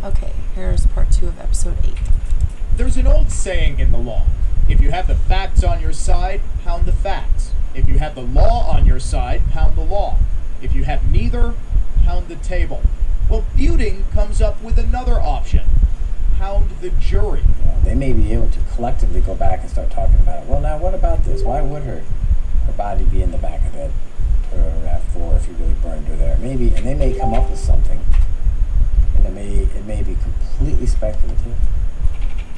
Okay, here's part 2 of episode 8. There's an old saying in the law. If you have the facts on your side, pound the facts. If you have the law on your side, pound the law. If you have neither, pound the table. Well, Rebutting comes up with another option. Pound the jury. Yeah, they may be able to collectively go back and start talking about it. Well, now what about this? Why would her body be in the back of that RAV4 if you really burned her there? Maybe, and they may come up with something, and it may be completely speculative,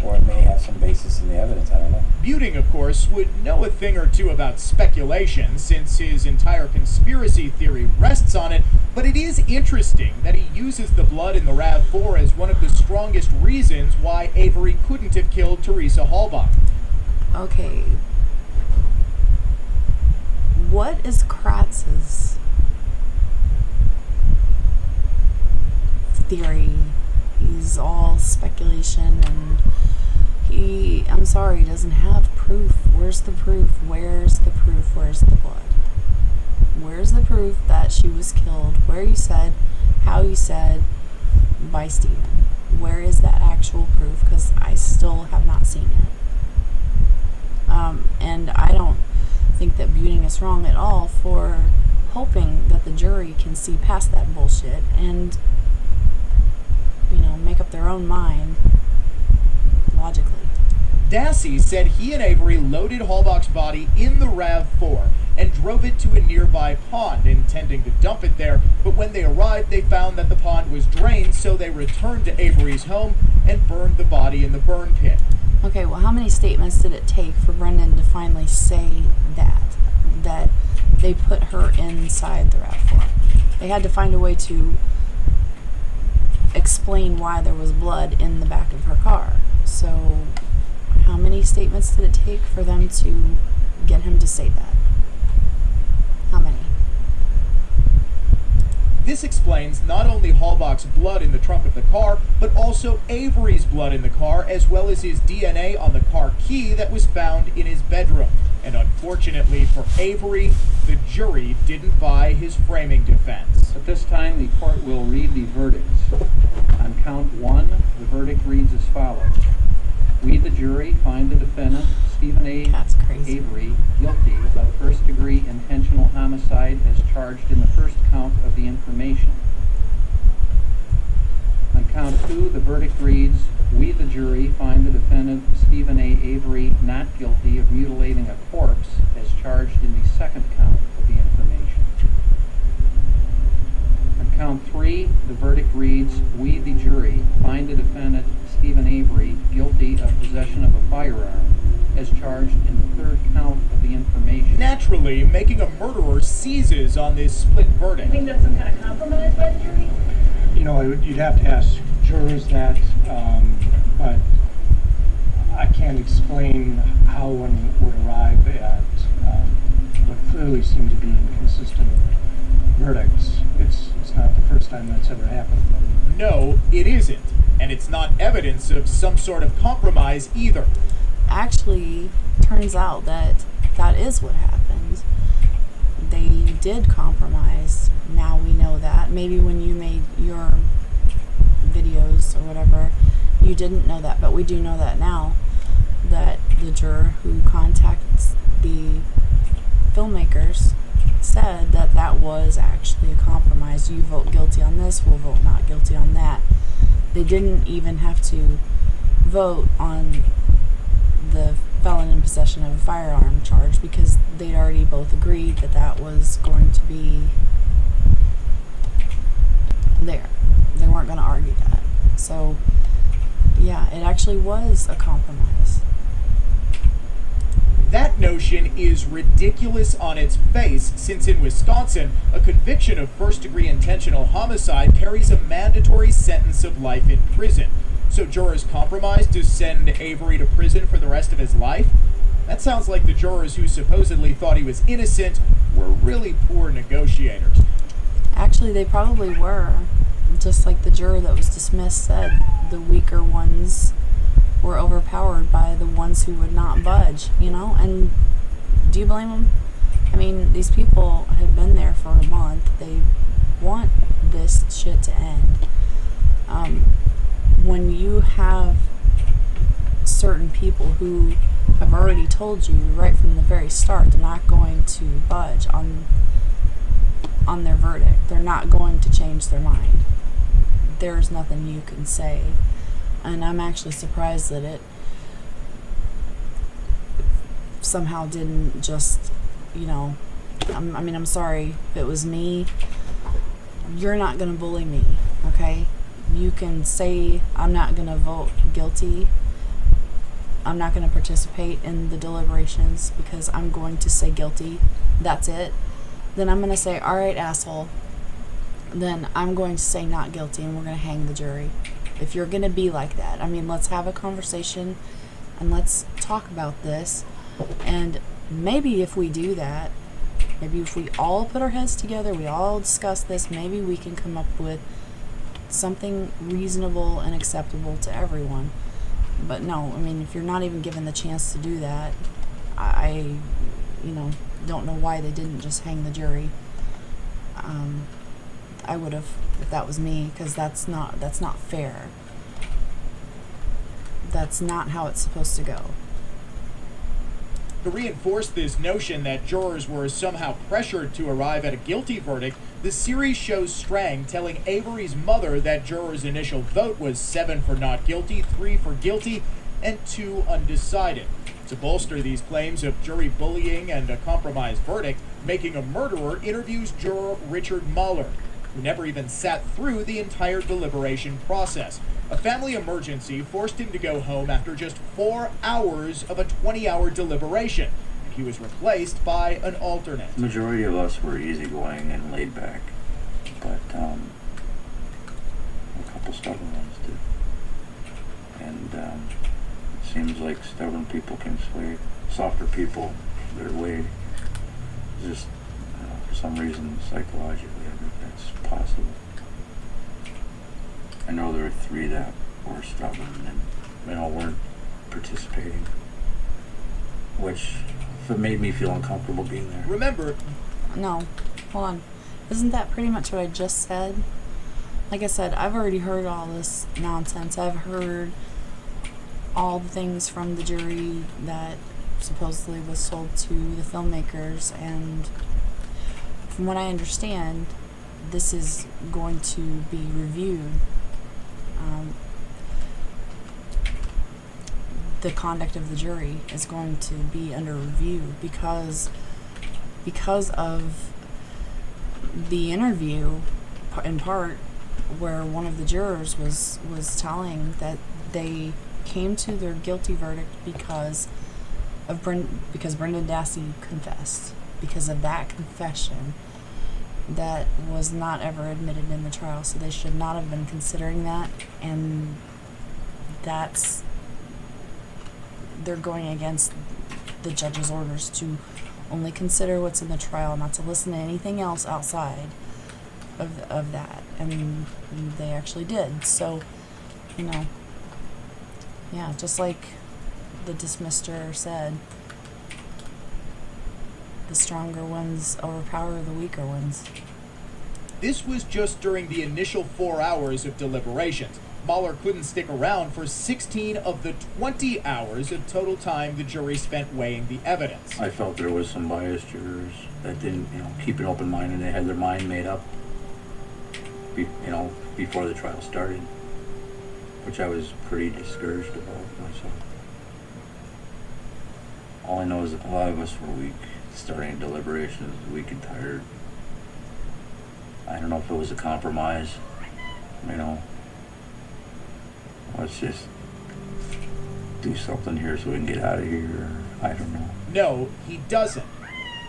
or it may have some basis in the evidence. I don't know. Rebutting, of course, would know a thing or two about speculation, since his entire conspiracy theory rests on it, but it is interesting that he uses the blood in the RAV4 as one of the strongest reasons why Avery couldn't have killed Teresa Halbach. Okay. What is Kratz's theory? He's all speculation, and I'm sorry, he doesn't have proof. Where's the proof? Where's the proof? Where's the blood? Where's the proof that she was killed? Where you said, how you said, by Steven? Where is that actual proof? Because I still have not seen it. And I don't think that Rebutting is wrong at all for hoping that the jury can see past that bullshit and, make up their own mind logically. Dassey said he and Avery loaded Halbach's body in the RAV4 and drove it to a nearby pond, intending to dump it there, but when they arrived, they found that the pond was drained, so they returned to Avery's home and burned the body in the burn pit. Okay, well, how many statements did it take for Brendan to finally say that they put her inside the RAV4? They had to find a way to explain why there was blood in the back of her car. So how many statements did it take for them to get him to say that? How many? This explains not only Halbach's blood in the trunk of the car, but also Avery's blood in the car, as well as his DNA on the car key that was found in his bedroom. And unfortunately for Avery, the jury didn't buy his framing defense. At this time, the court will read the verdicts. On count 1, the verdict reads as follows. We, the jury, find the defendant, Stephen A. That's crazy. Avery, guilty of first-degree intentional homicide as charged in the first count of the information. On count 2, the verdict reads, we, the jury, find the defendant, Stephen A. Avery, not guilty of mutilating a corpse as charged in the second count of the information. On count 3, the verdict reads, we, the jury, find the defendant, Stephen Avery, guilty of possession of a firearm as charged in the third count of the information. Naturally, making a murderer seizes on this split verdict. I think that's some kind of compromise by the jury? You'd have to ask jurors that, but I can't explain how one would arrive at what clearly seem to be inconsistent verdicts. It's not the first time that's ever happened. No, it isn't. And it's not evidence of some sort of compromise either. Actually, turns out that is what happened. They did compromise. Now we know that. Maybe when you made your videos or whatever, you didn't know that, but we do know that now, that the juror who contacts the filmmakers said that was actually a compromise. You vote guilty on this, we'll vote not guilty on that. They didn't even have to vote on the felon in possession of a firearm charge because they'd already both agreed that was going to be there. They weren't going to argue that. So, yeah, it actually was a compromise. That notion is ridiculous on its face, since in Wisconsin, a conviction of first-degree intentional homicide carries a mandatory sentence of life in prison. So jurors compromised to send Avery to prison for the rest of his life? That sounds like the jurors who supposedly thought he was innocent were really poor negotiators. Actually, they probably were. Just like the juror that was dismissed said, the weaker ones were overpowered by the ones who would not budge, And do you blame them? I mean, these people have been there for a month. They want this shit to end. who have already told you right from the very start they're not going to budge on their verdict. They're not going to change their mind. There's nothing you can say. And I'm actually surprised that it somehow didn't just, I'm sorry if it was me. You're not going to bully me, okay? You can say, I'm not going to vote guilty. I'm not going to participate in the deliberations because I'm going to say guilty. That's it. Then I'm going to say, all right, asshole. Then I'm going to say not guilty and we're going to hang the jury. If you're going to be like that, let's have a conversation and let's talk about this. And maybe if we do that, maybe if we all put our heads together, we all discuss this, maybe we can come up with something reasonable and acceptable to everyone. But no, if you're not even given the chance to do that, I don't know why they didn't just hang the jury. I would have if that was me, because that's not fair. That's not how it's supposed to go. To reinforce this notion that jurors were somehow pressured to arrive at a guilty verdict, the series shows Strang telling Avery's mother that jurors' initial vote was 7 for not guilty, 3 for guilty, and 2 undecided. To bolster these claims of jury bullying and a compromised verdict, Making a Murderer interviews juror Richard Mahler, who never even sat through the entire deliberation process. A family emergency forced him to go home after just 4 hours of a 20-hour deliberation, and he was replaced by an alternate. The majority of us were easygoing and laid back, but a couple stubborn ones did. And it seems like stubborn people can sway softer people their way. Just for some reason, psychologically, I think that's possible. I know there were 3 that were stubborn and weren't participating, which made me feel uncomfortable being there. Remember, No, hold on. Isn't that pretty much what I just said? Like I said, I've already heard all this nonsense. I've heard all the things from the jury that supposedly was sold to the filmmakers, and from what I understand, this is going to be reviewed. The conduct of the jury is going to be under review because of the interview, in part, where one of the jurors was telling that they came to their guilty verdict because Brendan Dassey confessed. Because of that confession, that was not ever admitted in the trial, so they should not have been considering that, and they're going against the judge's orders to only consider what's in the trial, not to listen to anything else outside of that, and they actually did. So, yeah, just like the dismisser said, the stronger ones overpower the weaker ones. this was just during the initial 4 hours of deliberations. Mahler couldn't stick around for 16 of the 20 hours of total time the jury spent weighing the evidence. I felt there was some biased jurors that didn't, keep an open mind, and they had their mind made up, before the trial started, which I was pretty discouraged about myself. All I know is that a lot of us were weak, starting deliberations, weak and tired. I don't know if it was a compromise, let's just do something here so we can get out of here. I don't know. No, he doesn't,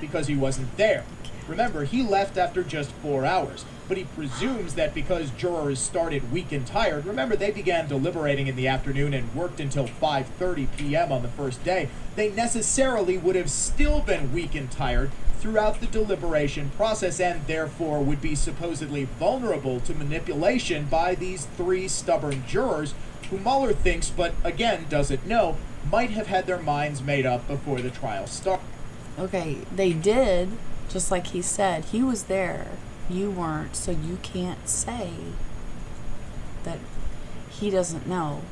because he wasn't there. Remember, he left after just 4 hours, but he presumes that because jurors started weak and tired, remember they began deliberating in the afternoon and worked until 5:30 p.m. on the first day, they necessarily would have still been weak and tired throughout the deliberation process, and therefore would be supposedly vulnerable to manipulation by these 3 stubborn jurors who Mahler thinks, but again doesn't know, might have had their minds made up before the trial started. Okay, they did, just like he said. He was there. You weren't, so you can't say that he doesn't know.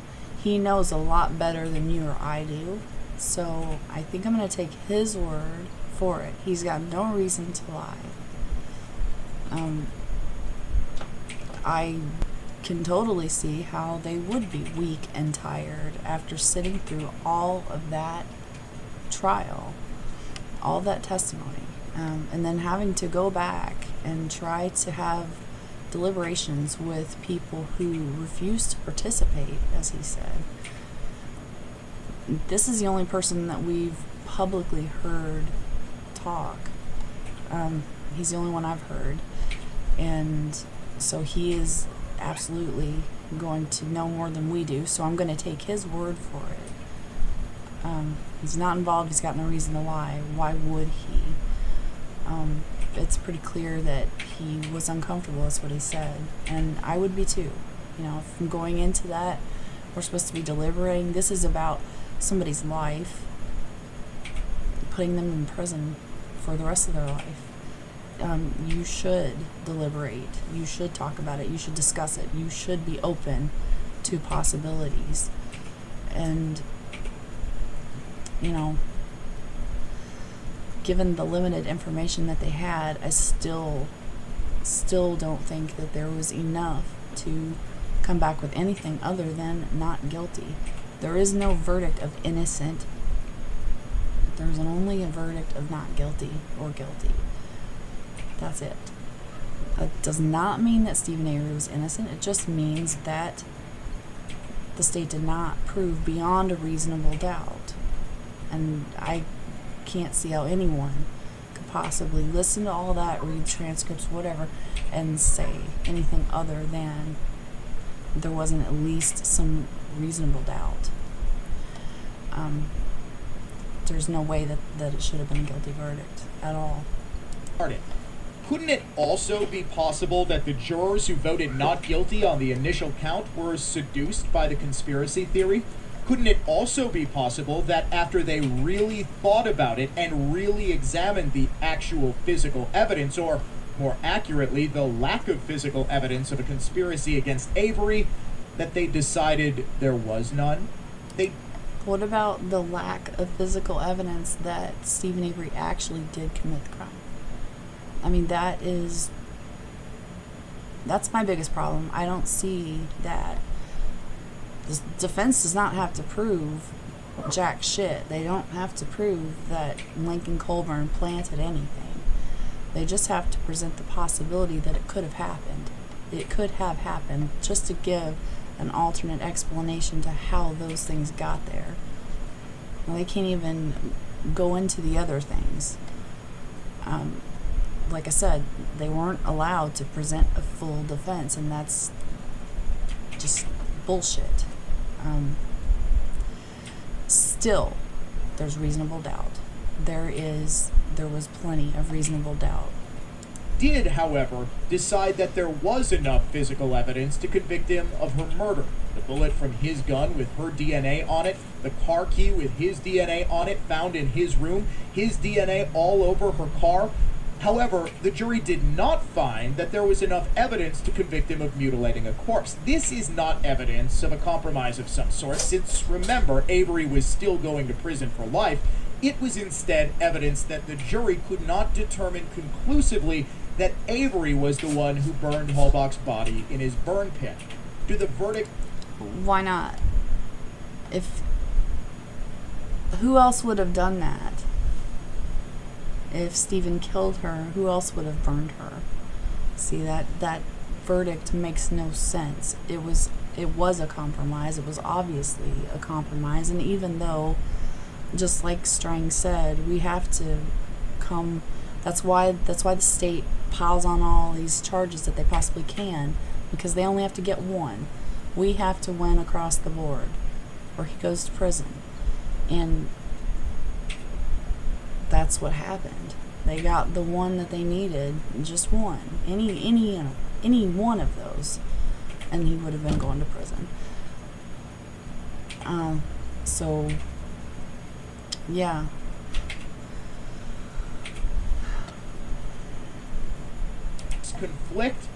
He knows a lot better than you or I do. So I think I'm going to take his word for it. He's got no reason to lie. I can totally see how they would be weak and tired after sitting through all of that trial, all that testimony, and then having to go back and try to have deliberations with people who refuse to participate, as he said. This is the only person that we've publicly heard talk. He's the only one I've heard. And so he is absolutely going to know more than we do, so I'm going to take his word for it. He's not involved. He's got no reason to lie. Why would he? It's pretty clear that he was uncomfortable, that's what he said. And I would be too. You know, if I'm going into that, we're supposed to be deliberating. This is about somebody's life, putting them in prison for the rest of their life. You should deliberate. You should talk about it. You should discuss it. You should be open to possibilities. And, you know, given the limited information that they had, I still don't think that there was enough to come back with anything other than not guilty. There is no verdict of innocent. There's only a verdict of not guilty or guilty. That's it. That does not mean that Stephen Avery was innocent. It just means that the state did not prove beyond a reasonable doubt. And I can't see how anyone could possibly listen to all that, read transcripts, whatever, and say anything other than there wasn't at least some reasonable doubt. There's no way that it should have been a guilty verdict at all. Couldn't it also be possible that the jurors who voted not guilty on the initial count were seduced by the conspiracy theory? Couldn't it also be possible that after they really thought about it and really examined the actual physical evidence, or more accurately, the lack of physical evidence of a conspiracy against Avery, that they decided there was none? What about the lack of physical evidence that Stephen Avery actually did commit the crime? I mean, that's my biggest problem. I don't see that. The defense does not have to prove jack shit. They don't have to prove that Lincoln Colburn planted anything. They just have to present the possibility that it could have happened. It could have happened, just to give an alternate explanation to how those things got there. Well, they can't even go into the other things. Like I said, they weren't allowed to present a full defense, and that's just bullshit. Still, there's reasonable doubt. There was plenty of reasonable doubt. Did, however, decide that there was enough physical evidence to convict him of her murder. The bullet from his gun with her DNA on it, the car key with his DNA on it found in his room, his DNA all over her car. However, the jury did not find that there was enough evidence to convict him of mutilating a corpse. This is not evidence of a compromise of some sort, since, remember, Avery was still going to prison for life. It was instead evidence that the jury could not determine conclusively that Avery was the one who burned Halbach's body in his burn pit. Do the verdict... Why not? Who else would have done that? If Stephen killed her, who else would have burned her? See, that verdict makes no sense. It was a compromise. It was obviously a compromise, and even though, just like Strang said, we have to come. That's why the state piles on all these charges that they possibly can, because they only have to get one. We have to win across the board, or he goes to prison, and that's what happened. They got the one that they needed, just one, any one of those, and he would have been going to prison. So, yeah. Conflict?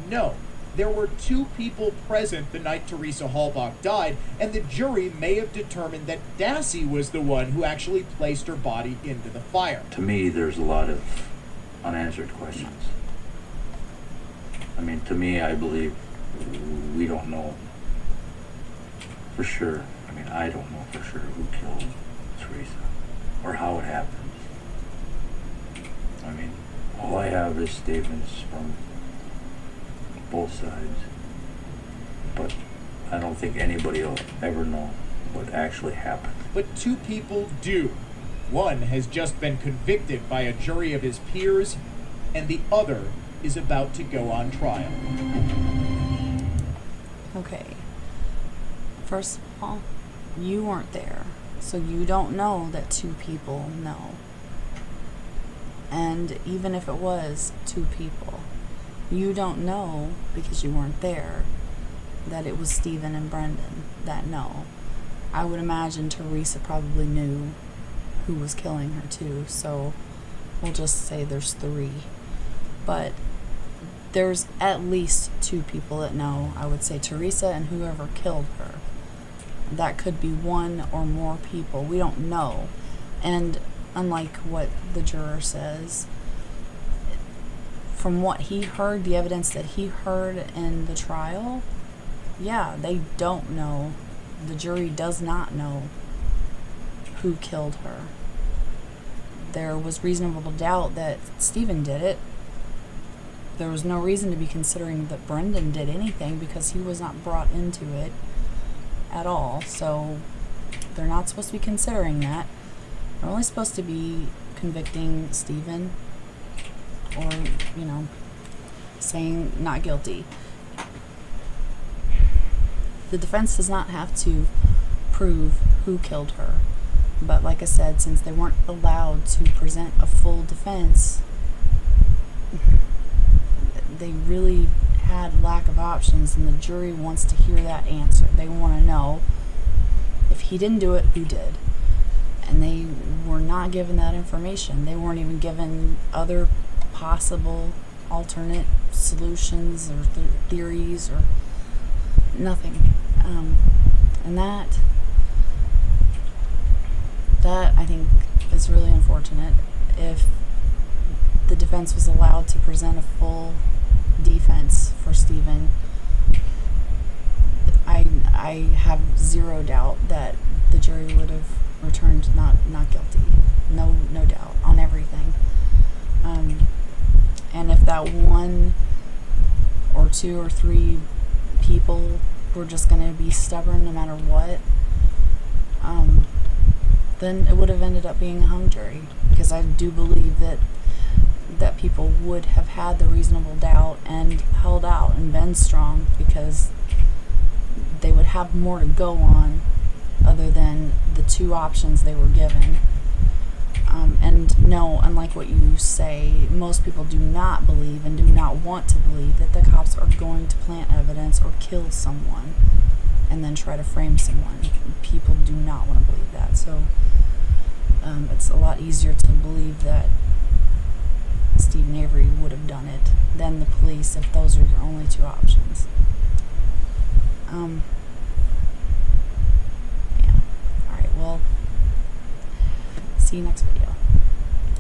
No. there were 2 people present the night Teresa Halbach died, and the jury may have determined that Dassey was the one who actually placed her body into the fire. To me, there's a lot of unanswered questions. I mean, to me, I believe we don't know for sure. I mean, I don't know for sure who killed Teresa or how it happened. I mean, all I have is statements from both sides, but I don't think anybody will ever know what actually happened. But 2 people do. One has just been convicted by a jury of his peers, and the other is about to go on trial. Okay. First of all, you weren't there, so you don't know that 2 people know. And even if it was 2 people, you don't know, because you weren't there, that it was Stephen and Brendan that know. I would imagine Teresa probably knew who was killing her too, so we'll just say there's 3. But there's at least 2 people that know. I would say Teresa and whoever killed her. That could be 1 or more people. We don't know. And unlike what the juror says, from what he heard, the evidence that he heard in the trial, yeah, they don't know. The jury does not know who killed her. There was reasonable doubt that Stephen did it. There was no reason to be considering that Brendan did anything because he was not brought into it at all. So they're not supposed to be considering that. They're only supposed to be convicting Stephen or, saying not guilty. The defense does not have to prove who killed her. But like I said, since they weren't allowed to present a full defense, they really had lack of options, and the jury wants to hear that answer. They want to know, if he didn't do it, who did? And they were not given that information. They weren't even given other possible alternate solutions or theories or nothing. And that I think is really unfortunate. If the defense was allowed to present a full defense for Stephen, I have zero doubt that the jury would have returned not guilty. No doubt on everything. And if that 1 or 2 or 3 people were just going to be stubborn no matter what, then it would have ended up being a hung jury, because I do believe that people would have had the reasonable doubt and held out and been strong, because they would have more to go on other than the 2 options they were given. And no, unlike what you say, most people do not believe and do not want to believe that the cops are going to plant evidence or kill someone and then try to frame someone. People do not want to believe that. So it's a lot easier to believe that Stephen Avery would have done it than the police if those are your only 2 options. Yeah. Alright, well, see you next video.